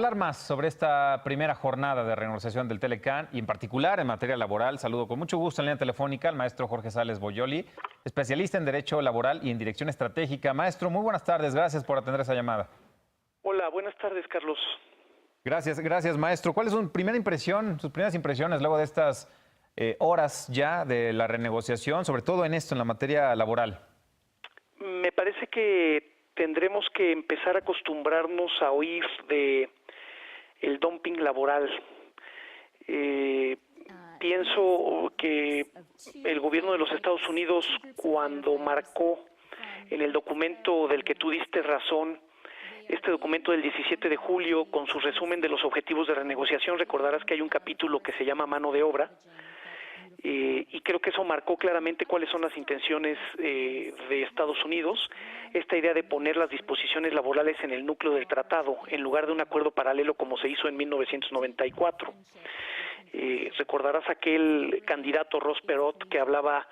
Hablar más sobre esta primera jornada de renegociación del Telecán y en particular en materia laboral. Saludo con mucho gusto en línea telefónica al maestro Jorge Sales Boyoli, especialista en Derecho Laboral y en Dirección Estratégica. Maestro, muy buenas tardes. Gracias por atender esa llamada. Hola, buenas tardes, Carlos. Gracias, maestro. ¿Cuál es sus primeras impresiones luego de estas horas ya de la renegociación, sobre todo en esto, en la materia laboral? Me parece que tendremos que empezar a acostumbrarnos a oír de el dumping laboral. Pienso que el gobierno de los Estados Unidos, cuando marcó en el documento del que tú diste razón, este documento del 17 de julio, con su resumen de los objetivos de renegociación, recordarás que hay un capítulo que se llama mano de obra, y creo que eso marcó claramente cuáles son las intenciones de Estados Unidos, esta idea de poner las disposiciones laborales en el núcleo del tratado, en lugar de un acuerdo paralelo como se hizo en 1994. Recordarás aquel candidato Ross Perot que hablaba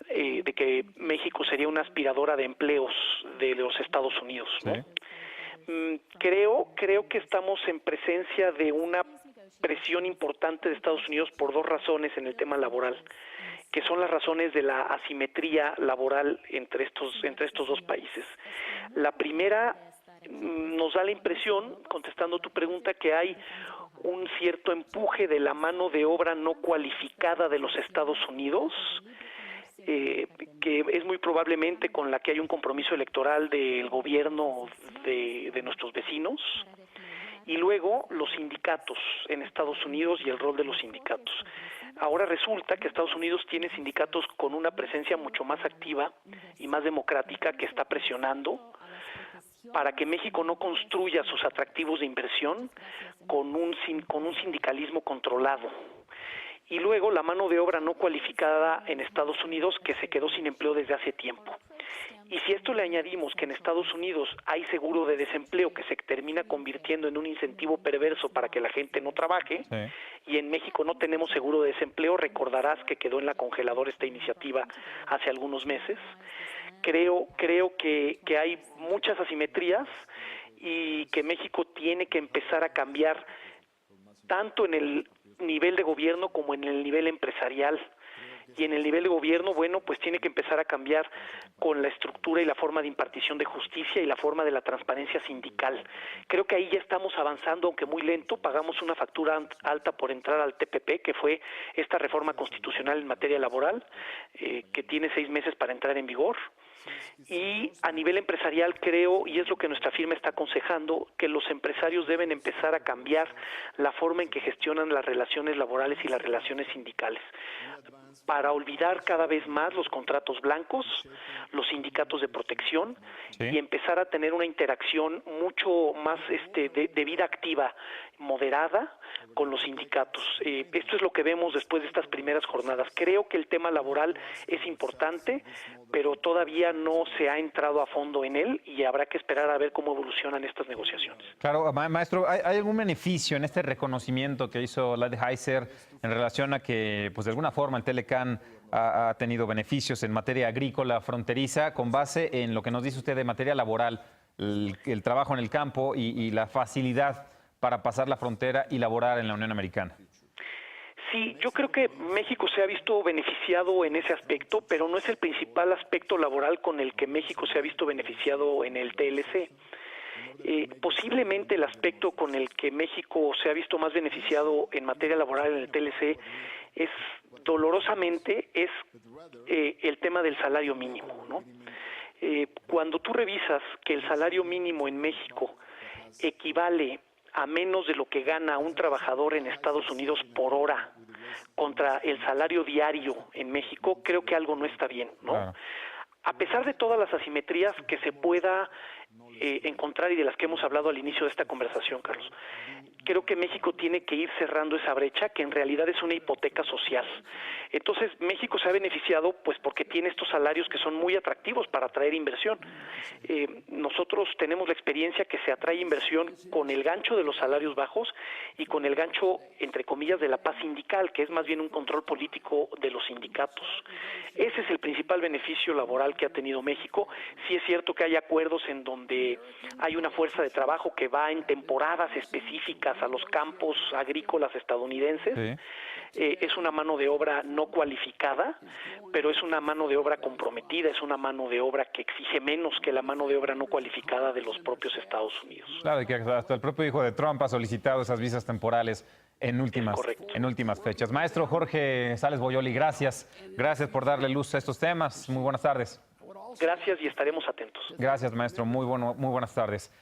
de que México sería una aspiradora de empleos de los Estados Unidos, ¿no? Sí. Creo que estamos en presencia de una presión importante de Estados Unidos por dos razones en el tema laboral, que son las razones de la asimetría laboral entre estos dos países. La primera, nos da la impresión, contestando tu pregunta, que hay un cierto empuje de la mano de obra no cualificada de los Estados Unidos, que es muy probablemente con la que hay un compromiso electoral del gobierno de nuestros vecinos, y luego los sindicatos en Estados Unidos y el rol de los sindicatos. Ahora resulta que Estados Unidos tiene sindicatos con una presencia mucho más activa y más democrática, que está presionando para que México no construya sus atractivos de inversión con un sindicalismo controlado. Y luego la mano de obra no cualificada en Estados Unidos, que se quedó sin empleo desde hace tiempo. Y si a esto le añadimos que en Estados Unidos hay seguro de desempleo que se termina convirtiendo en un incentivo perverso para que la gente no trabaje, sí, y en México no tenemos seguro de desempleo, recordarás que quedó en la congeladora esta iniciativa hace algunos meses. Creo que hay muchas asimetrías y que México tiene que empezar a cambiar tanto en el nivel de gobierno como en el nivel empresarial. Y en el nivel de gobierno, bueno, pues tiene que empezar a cambiar con la estructura y la forma de impartición de justicia y la forma de la transparencia sindical. Creo que ahí ya estamos avanzando, aunque muy lento. Pagamos una factura alta por entrar al TPP, que fue esta reforma constitucional en materia laboral, que tiene 6 meses para entrar en vigor. Y a nivel empresarial creo, y es lo que nuestra firma está aconsejando, que los empresarios deben empezar a cambiar la forma en que gestionan las relaciones laborales y las relaciones sindicales, para olvidar cada vez más los contratos blancos, los sindicatos de protección, sí, y empezar a tener una interacción mucho más de vida activa, moderada, con los sindicatos. Esto es lo que vemos después de estas primeras jornadas. Creo que el tema laboral es importante, pero todavía no se ha entrado a fondo en él y habrá que esperar a ver cómo evolucionan estas negociaciones. Claro, maestro, ¿hay algún beneficio en este reconocimiento que hizo Lighthizer en relación a que, pues de alguna forma, el Telecán ha tenido beneficios en materia agrícola fronteriza con base en lo que nos dice usted de materia laboral, el trabajo en el campo y la facilidad para pasar la frontera y laborar en la Unión Americana? Sí, yo creo que México se ha visto beneficiado en ese aspecto, pero no es el principal aspecto laboral con el que México se ha visto beneficiado en el TLC. Posiblemente el aspecto con el que México se ha visto más beneficiado en materia laboral en el TLC es dolorosamente el tema del salario mínimo, ¿no? Cuando tú revisas que el salario mínimo en México equivale a menos de lo que gana un trabajador en Estados Unidos por hora contra el salario diario en México, creo que algo no está bien, ¿no? Claro. A pesar de todas las asimetrías que se pueda encontrar y de las que hemos hablado al inicio de esta conversación, Carlos, creo que México tiene que ir cerrando esa brecha, que en realidad es una hipoteca social. Entonces, México se ha beneficiado pues porque tiene estos salarios que son muy atractivos para atraer inversión. Nosotros tenemos la experiencia que se atrae inversión con el gancho de los salarios bajos y con el gancho, entre comillas, de la paz sindical, que es más bien un control político de los sindicatos. Ese es el principal beneficio laboral que ha tenido México. Sí es cierto que hay acuerdos en donde donde hay una fuerza de trabajo que va en temporadas específicas a los campos agrícolas estadounidenses. Sí. Es una mano de obra no cualificada, pero es una mano de obra comprometida, es una mano de obra que exige menos que la mano de obra no cualificada de los propios Estados Unidos. Claro, y que hasta el propio hijo de Trump ha solicitado esas visas temporales en últimas fechas. Maestro Jorge Sales Boyoli, gracias. Gracias por darle luz a estos temas. Muy buenas tardes. Gracias y estaremos atentos. Gracias, maestro. Muy buenas tardes.